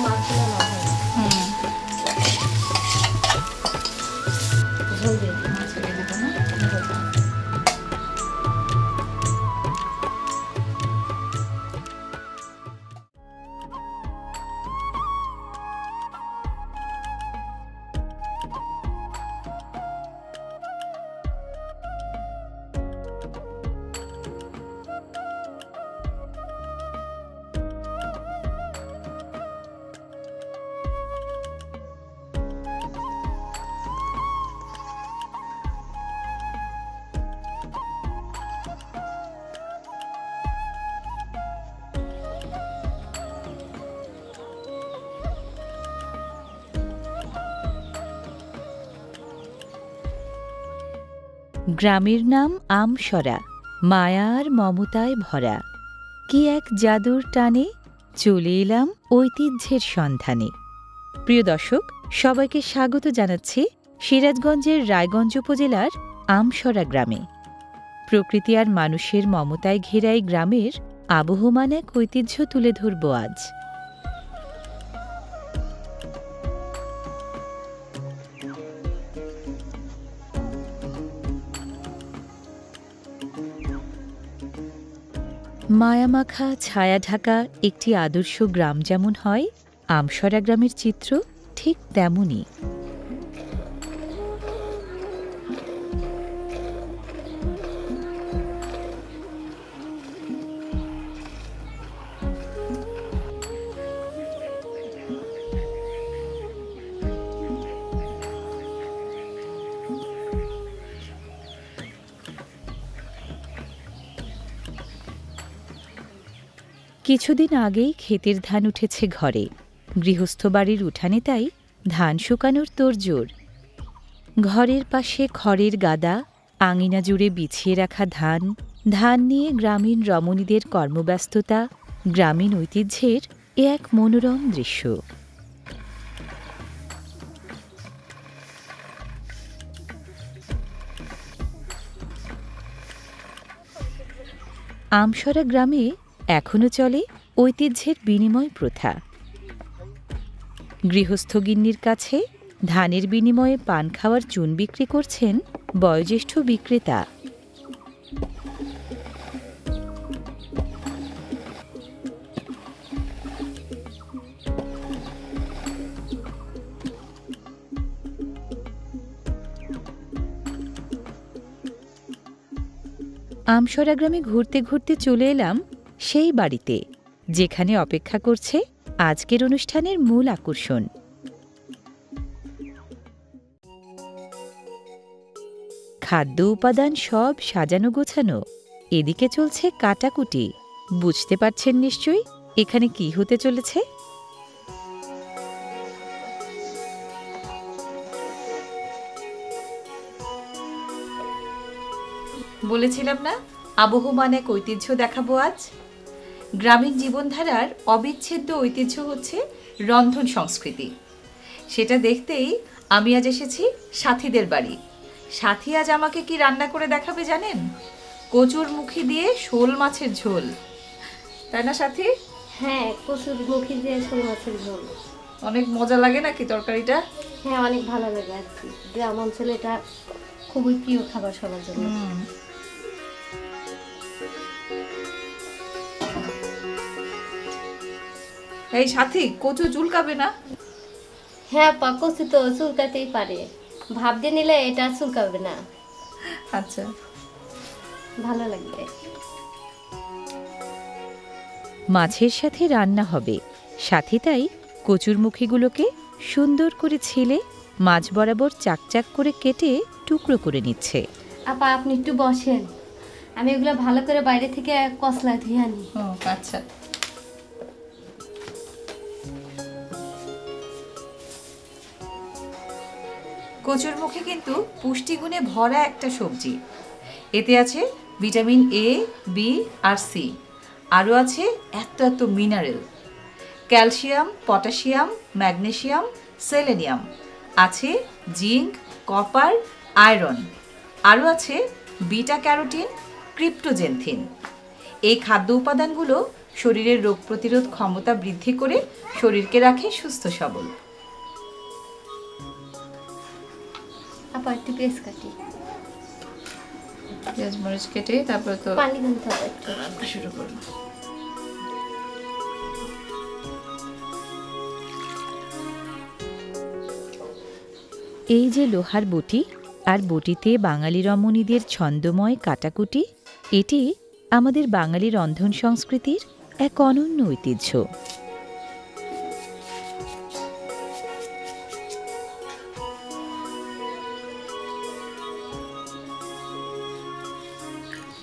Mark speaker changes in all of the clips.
Speaker 1: মাছগুলো না হয় ঝোল দিয়ে মাছ দিয়ে দেবো না।
Speaker 2: গ্রামের নাম আমসরা, মায়ার মমতায় ভরা। কি এক জাদুর টানে চলে এলাম ঐতিহ্যের সন্ধানে। প্রিয় দর্শক, সবাইকে স্বাগত জানাচ্ছি সিরাজগঞ্জের রায়গঞ্জ উপজেলার আমসরা গ্রামে। প্রকৃতি আর মানুষের মমতায় ঘেরা এই গ্রামের আবহমান এক ঐতিহ্য তুলে ধরব আজ। মায়ামাখা ছায়া ঢাকা একটি আদর্শ গ্রাম যেমন হয়, আমসরা গ্রামের চিত্র ঠিক তেমনই। কিছুদিন আগেই ক্ষেতের ধান উঠেছে ঘরে, গৃহস্থ বাড়ির উঠানে তাই ধান শুকানোর তোড়জোড়। ঘরের পাশে খড়ের গাদা, আঙিনা জুড়ে বিছিয়ে রাখা ধান, ধান নিয়ে গ্রামীণ রমণীদের কর্মব্যস্ততা, গ্রামীণ ঐতিহ্যের এ এক মনোরম দৃশ্য। আমসরা গ্রামে এখনও চলে ঐতিহ্যের বিনিময় প্রথা। গৃহস্থগিন্নির কাছে ধানের বিনিময়ে পান খাওয়ার চুন বিক্রি করছেন বয়োজ্যেষ্ঠ বিক্রেতা। আমসরা গ্রামে ঘুরতে ঘুরতে চলে এলাম সেই বাড়িতে, যেখানে অপেক্ষা করছে আজকের অনুষ্ঠানের মূল আকর্ষণ। খাদ্য উপাদান সব সাজানো গোছানো, এদিকে চলছে কাটাকুটি। বুঝতে পারছেন নিশ্চয়ই এখানে কি হতে চলেছে। বলেছিলাম না, আবহমান এক ঐতিহ্য দেখাবো আজ। গ্রামীণ জীবনধারার অবিচ্ছেদ্য ঐতিহ্য হচ্ছে রন্ধন সংস্কৃতি। সেটা দেখতেই আমি আজ এসেছি সাথীদের বাড়ি। সাথী আজ আমাকে কি রান্না করে দেখাবে জানেন? কচুর মুখি দিয়ে শোল মাছের ঝোল, তাই না সাথী?
Speaker 1: হ্যাঁ, কচুর মুখি দিয়ে শোল মাছের ঝোল।
Speaker 2: অনেক মজা লাগে নাকি তরকারিটা?
Speaker 1: হ্যাঁ, অনেক ভালো লাগে আর কি। গ্রাম অঞ্চলে এটা খুবই প্রিয় খাবার সবার জন্য।
Speaker 2: এই সাথী, কচু চুলকাবে না?
Speaker 1: হ্যাঁ পা, কচু তো চুলকাতেই পারে, ভাব দিয়ে নিলে এটা চুলকাবে না।
Speaker 2: আচ্ছা,
Speaker 1: ভালো লাগবে।
Speaker 2: মাছের সাথে রান্না হবে, সাথে তাই কচুর মুখিগুলোকে সুন্দর করে ছিলে মাছ বরাবর চাকচাক করে কেটে টুকরো করে নিচ্ছে।
Speaker 1: আপা আপনি একটু বসেন, আমি এগুলো ভালো করে বাইরে থেকে কসলা ধুয়ে আনি।
Speaker 2: আচ্ছা। কচুর মুখে কিন্তু পুষ্টিগুণে ভরা একটা সবজি। এতে আছে ভিটামিন এ, বি আর সি, আরও আছে এত এত mineral, calcium, potassium, magnesium, selenium, আছে জিঙ্ক, কপার, আয়রন, আরও আছে বিটা ক্যারোটিন, ক্রিপ্টোজেনথিন।
Speaker 3: এই খাদ্য উপাদানগুলো শরীরের রোগ প্রতিরোধ ক্ষমতা বৃদ্ধি করে শরীরকে রাখে সুস্থ সবল।
Speaker 1: আপা একটু পেঁয়াজ কাটি,
Speaker 3: পেঁয়াজ মরিচ কেটে তারপর তো
Speaker 1: পানি দিতে হবে একটু।
Speaker 3: রান্না শুরু করব।
Speaker 2: এই যে লোহার বটি আর বটিতে বাঙালি রমণীদের ছন্দময় কাটাকুটি, এটি আমাদের বাঙালি রন্ধন সংস্কৃতির এক অনন্য ঐতিহ্য।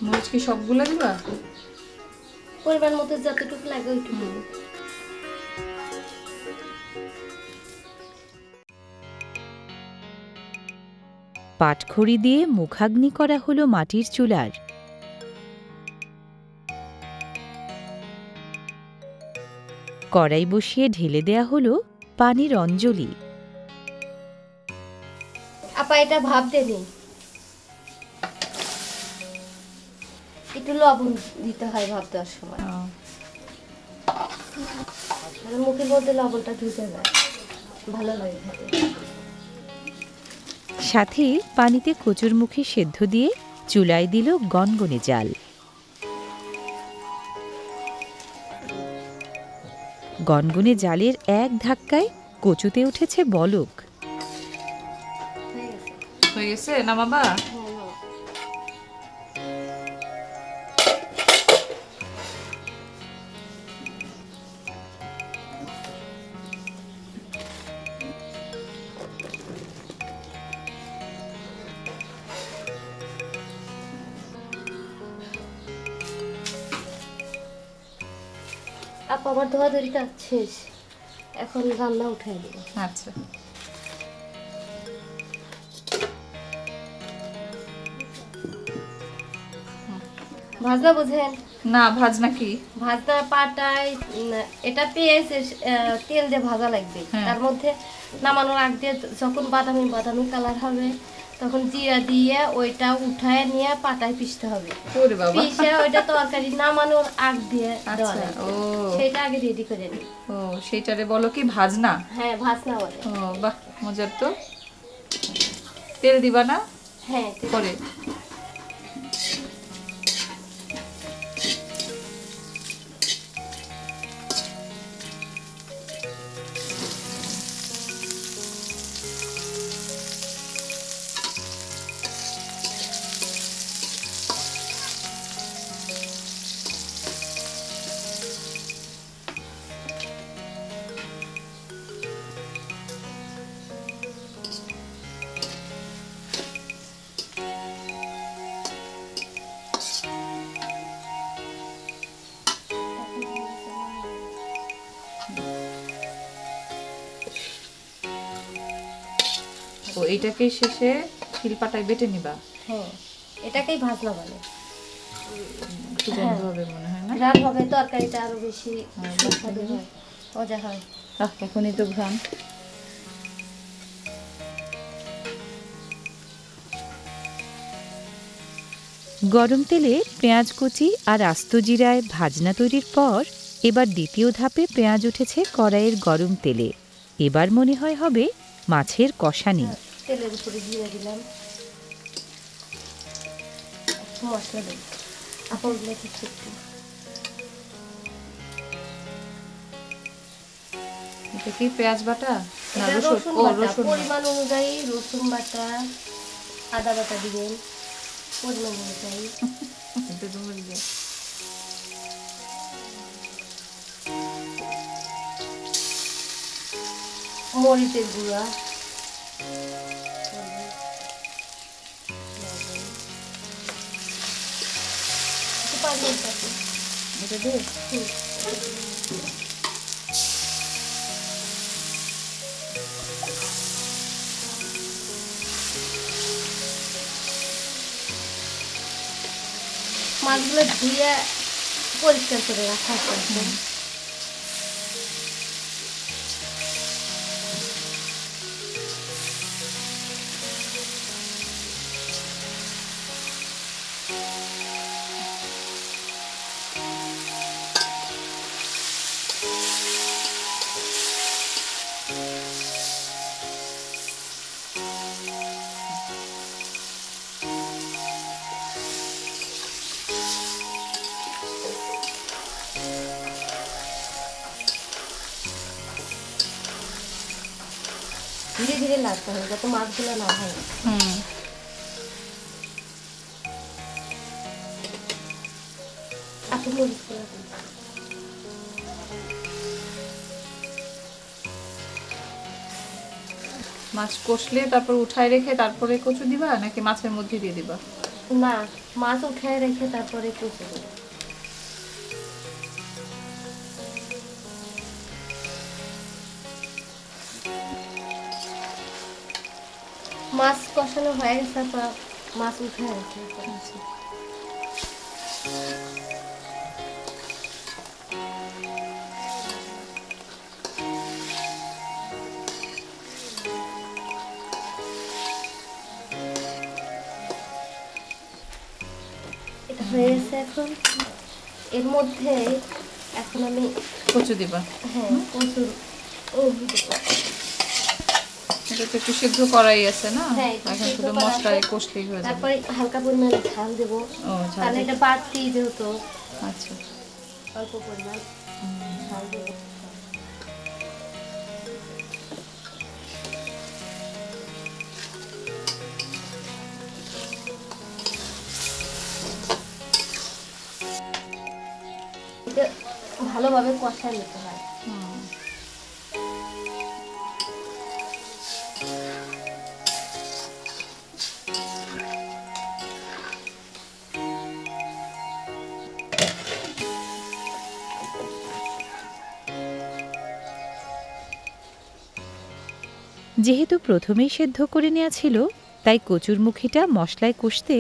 Speaker 3: মরিচ কি সবগুলো দিবা?
Speaker 1: পরিমাণ মতো যতটুকু লাগে ওইটুকু।
Speaker 2: পাটখড়ি দিয়ে মুখাগ্নি করা হলো মাটির চুলার। কড়াই বসিয়ে ঢেলে দেয়া হলো পানির অঞ্জলি।
Speaker 1: আপা এটা ভাপ দেনি, একটু লবণ দিতে হয় ভাপ দেওয়ার সময়, মানে মুখের মধ্যে লবণটা ঢুকে যায়, ভালো লাগে খেতে।
Speaker 2: সাথে পানিতে কচুরমুখী সেদ্ধ দিয়ে চুলায় দিল গনগনে জাল। গনগনে জালের এক ধাক্কায় কচুতে উঠেছে বলক।
Speaker 3: হয়ে গেছে না বাবা?
Speaker 1: আপা আমার ধোয়াধুরি কাজ শেষ, এখন রান্না উঠাই দেবো।
Speaker 3: আচ্ছা,
Speaker 1: ভাজনা বুঝেন?
Speaker 3: না ভাজ নাকি?
Speaker 1: ভাজনা পাটায় এটা পেঁয়াজ তেল দিয়ে ভাজা লাগবে, তার মধ্যে নামানোর আগ দিয়ে যখন বাদামি বাদামি কালার হবে তখন জিরা দিয়ে ওইটা উঠায় নিয়ে পাটায় পিষতে হবে।
Speaker 3: ওরে বাবা,
Speaker 1: পিষে ওইটা তরকারি নামানোর আগ দিয়ে দেওয়া
Speaker 3: আচ্ছা,
Speaker 1: লাগবে।
Speaker 3: ও
Speaker 1: সেটা আগে রেডি করে নিই।
Speaker 3: ও সেইটারে বলো কি ভাজনা?
Speaker 1: হ্যাঁ ভাজনা বলে।
Speaker 3: ও বাহ, মজার তো। তেল দিবা না?
Speaker 1: হ্যাঁ
Speaker 3: পরে ও এইটাকে শেষে শিলপাটায় বেটে নিবা?
Speaker 1: হ্যাঁ এটাকেই ভাজনা বলে।
Speaker 3: একটু গন্ধ হবে মনে হয় না?
Speaker 1: রান হবে তরকারিটা আরো বেশি সুস্বাদু হয়, মজা হয়।
Speaker 3: এখনই তো ঘ্রাণ।
Speaker 2: গরম তেলে পেঁয়াজ কুচি আর আস্ত জিরায় ভাজনা তৈরির পর এবার দ্বিতীয় ধাপে পেঁয়াজ উঠেছে কড়াইয়ের গরম তেলে। এবার মনে হয় হবে মাছের কষানি।
Speaker 1: তেলের উপরে জিরা দিলাম, মশলা দিই আপন লেখে একটু।
Speaker 3: এটা কি পেঁয়াজ বাটা না
Speaker 1: এটা
Speaker 3: রসুন?
Speaker 1: রসুন
Speaker 3: ও
Speaker 1: বাটা,
Speaker 3: রসুন
Speaker 1: পরিমাণ অনুযায়ী রসুন বাটা, আদা বাটা দিবেন পরিমাণ অনুযায়ী।
Speaker 3: এটা তোমার দিয়ে
Speaker 1: মরিচের গুঁড়া, একটু পানি দিতে।
Speaker 3: এটা দিয়ে
Speaker 1: মাছগুলো ধুয়ে পরিষ্কার করে রাখা আছে। ধীরে ধীরে লাগতে হবে যাতে মাছগুলো না ভাঙে। আপনি মরিচ গুঁড়া দিন।
Speaker 3: মাছ কষলে তারপর উঠায় রেখে তারপরে কচু দিবা নাকি মাছের মধ্যে দিয়ে দিবা?
Speaker 1: না, মাছ উঠায় রেখে তারপরে কচু দেব। মাছ কষানো হয়ে গেছে, তারপর মাছ উঠায় রেখে এটা হয়ে গেছে। এখন এর মধ্যে এখন আমি
Speaker 3: কচু দিবা?
Speaker 1: হ্যাঁ, কচুর
Speaker 3: এটা তো একটু সিদ্ধ করাই আছে না?
Speaker 1: হ্যাঁ,
Speaker 3: এখন শুধু মশলায় কষলেই হয়ে যাবে।
Speaker 1: তারপরে হালকা পরিমাণে ঝাল দেবো, তাহলে এটা বাড়তি যেহেতু।
Speaker 3: আচ্ছা,
Speaker 1: অল্প পরিমাণ ঝাল দেবো। এটা ভালোভাবে কষায় নিতে হয়।
Speaker 2: যেহেতু প্রথমেই সেদ্ধ করে নেওয়া ছিল, তাই কচুর মুখিটা মশলায় কষতে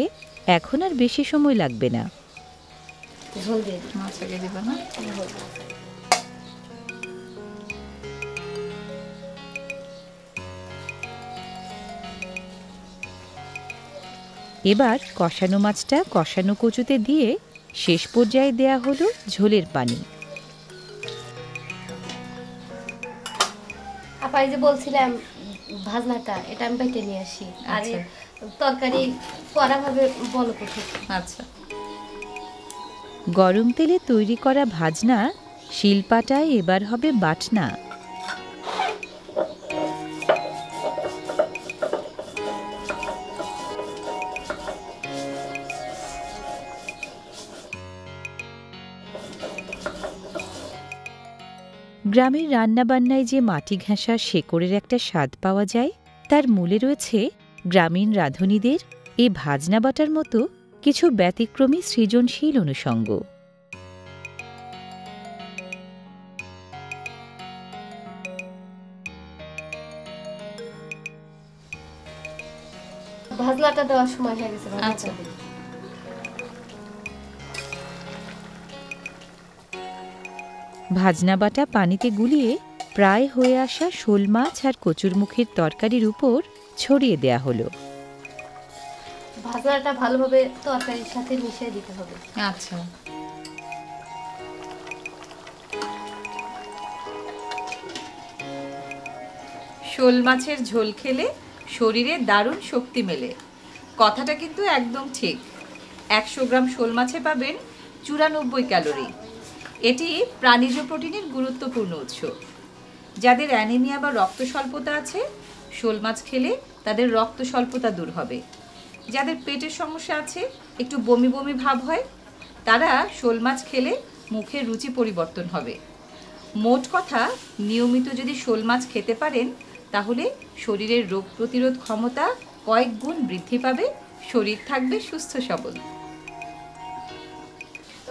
Speaker 2: এখন আর বেশি সময় লাগবে না।
Speaker 1: ঝোল দিয়ে দিই।
Speaker 3: মাছ আগে দিবা না?
Speaker 2: এবার কষানো মাছটা কষানো কচুতে দিয়ে শেষ পর্যায়ে দেয়া হলো ঝোলের পানি।
Speaker 1: আপা, এই যে বলছিলাম ভাজনাটা, এটা আমি বেটে নিয়ে আসি। আর এই তরকারি করা ভাবে বলো কোথায়?
Speaker 3: আচ্ছা,
Speaker 2: গরম তেলে তৈরি করা ভাজনা শিলপাটায় এবার হবে বাটনা। গ্রামের রান্নাবান্নায় যে মাটি ঘেঁষা শেকড়ের একটা স্বাদ পাওয়া যায়, তার মূলে রয়েছে গ্রামীণ রাঁধুনিদের এ ভাজনা বাটার মতো কিছু ব্যতিক্রমী সৃজনশীল অনুষঙ্গ।
Speaker 1: ভাজলাটা দেওয়ার সময় হয়ে গেছে।
Speaker 3: আচ্ছা,
Speaker 2: ভাজনা বাটা পানিতে গুলিয়ে প্রায় হয়ে আসা শোল মাছ আর কচুরমুখীর তরকারির উপর ছড়িয়ে দেয়া হলো।
Speaker 1: ভাজনাটা ভালোভাবে তরকারির সাথে মিশিয়ে দিতে হবে।
Speaker 3: আচ্ছা। শোল মাছের ঝোল খেলে শরীরে দারুণ শক্তি মেলে, কথাটা কিন্তু একদম ঠিক। 100 গ্রাম শোল মাছে পাবেন 94 ক্যালোরি। এটি প্রাণীজ প্রোটিনের গুরুত্বপূর্ণ উৎস। যাদের অ্যানিমিয়া বা রক্ত স্বল্পতা আছে, শোল মাছ খেলে তাদের রক্ত স্বল্পতা দূর হবে। যাদের পেটের সমস্যা আছে, একটু বমি বমি ভাব হয়, তারা শোল মাছ খেলে মুখের রুচি পরিবর্তন হবে। মোট কথা, নিয়মিত যদি শোল মাছ খেতে পারেন, তাহলে শরীরের রোগ প্রতিরোধ ক্ষমতা কয়েক গুণ বৃদ্ধি পাবে, শরীর থাকবে সুস্থ সবল।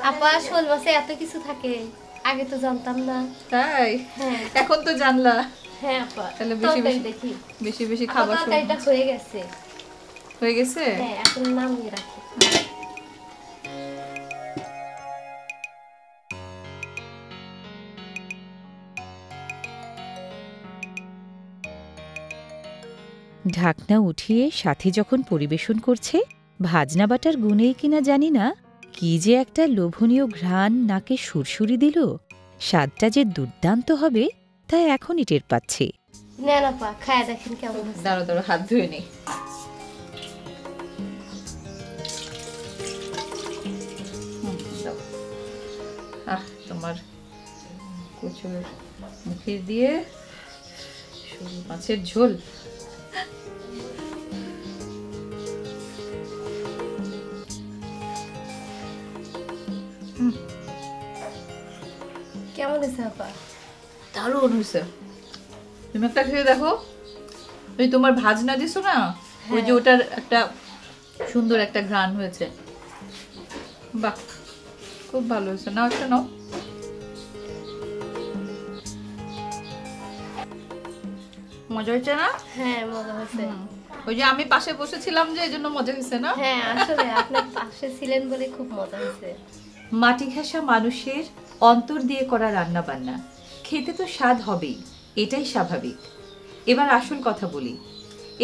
Speaker 1: আপা, শোল মাছে এত কিছু থাকে, আগে তো জানতাম না।
Speaker 3: তাই?
Speaker 1: হ্যাঁ,
Speaker 3: এখন তো জানলা।
Speaker 1: হ্যাঁ আপা,
Speaker 3: তাহলে বেশি
Speaker 1: তরকারি
Speaker 3: বেশি
Speaker 1: দেখি।
Speaker 3: বেশি বেশি খাবার
Speaker 1: তরকারিটা হয়ে গেছে।
Speaker 3: হয়ে গেছে?
Speaker 1: হ্যাঁ, এখন নামিয়ে রাখি।
Speaker 2: ঢাকনা উঠিয়ে সাথে যখন পরিবেশন করছে, ভাজনা বাটার গুণেই কিনা জানি না, কি যে একটা লোভনীয় ঘ্রাণ নাকে সুরসুরি দিল। স্বাদটা যে দুর্দান্ত হবে তা এখনই টের পাচ্ছি।
Speaker 1: নেন আপা, খায়া দেখেন কেমন আছে।
Speaker 3: দাঁড়ো দাঁড়ো, হাত ধুয়ে নি। তোমার কচুর মুখে দিয়ে শোল মাছের ঝোল।
Speaker 1: কেমন হয়েছে আপা?
Speaker 3: দারুণ হয়েছে। তুমি একটা খেয়ে দেখো। ওই তোমার ভাজনা দিছো না, ওই যে ওটার একটা সুন্দর একটা ঘ্রাণ হয়েছে। বাহ, খুব ভালো হয়েছে। নাও একটা নাও। মজা হয়েছে না?
Speaker 1: হ্যাঁ মজা হয়েছে।
Speaker 3: ওই যে আমি পাশে বসেছিলাম যে, এজন্য মজা হয়েছে না?
Speaker 1: হ্যাঁ আসলে আপনি পাশে ছিলেন বলে খুব মজা হয়েছে।
Speaker 3: মাটি ঘেঁষা মানুষের অন্তর দিয়ে করা রান্না বান্না খেতে তো স্বাদ হবেই, এটাই স্বাভাবিক। এবার আসল কথা বলি।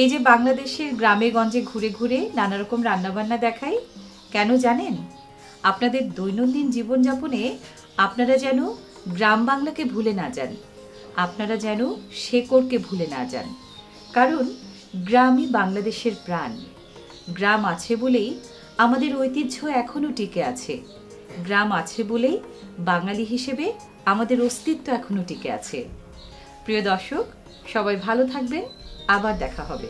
Speaker 3: এই যে বাংলাদেশের গ্রামে গঞ্জে ঘুরে ঘুরে নানা রকম রান্নাবান্না দেখাই, কেন জানেন? আপনাদের দৈনন্দিন জীবনযাপনে আপনারা যেন গ্রাম বাংলাকে ভুলে না যান, আপনারা যেন শেকড়কে ভুলে না যান। কারণ গ্রামই বাংলাদেশের প্রাণ। গ্রাম আছে বলেই আমাদের ঐতিহ্য এখনো টিকে আছে। গ্রাম আছে বলেই বাঙালি হিসেবে আমাদের অস্তিত্ব এখনো টিকে আছে। প্রিয় দর্শক, সবাই ভালো থাকবেন, আবার দেখা হবে।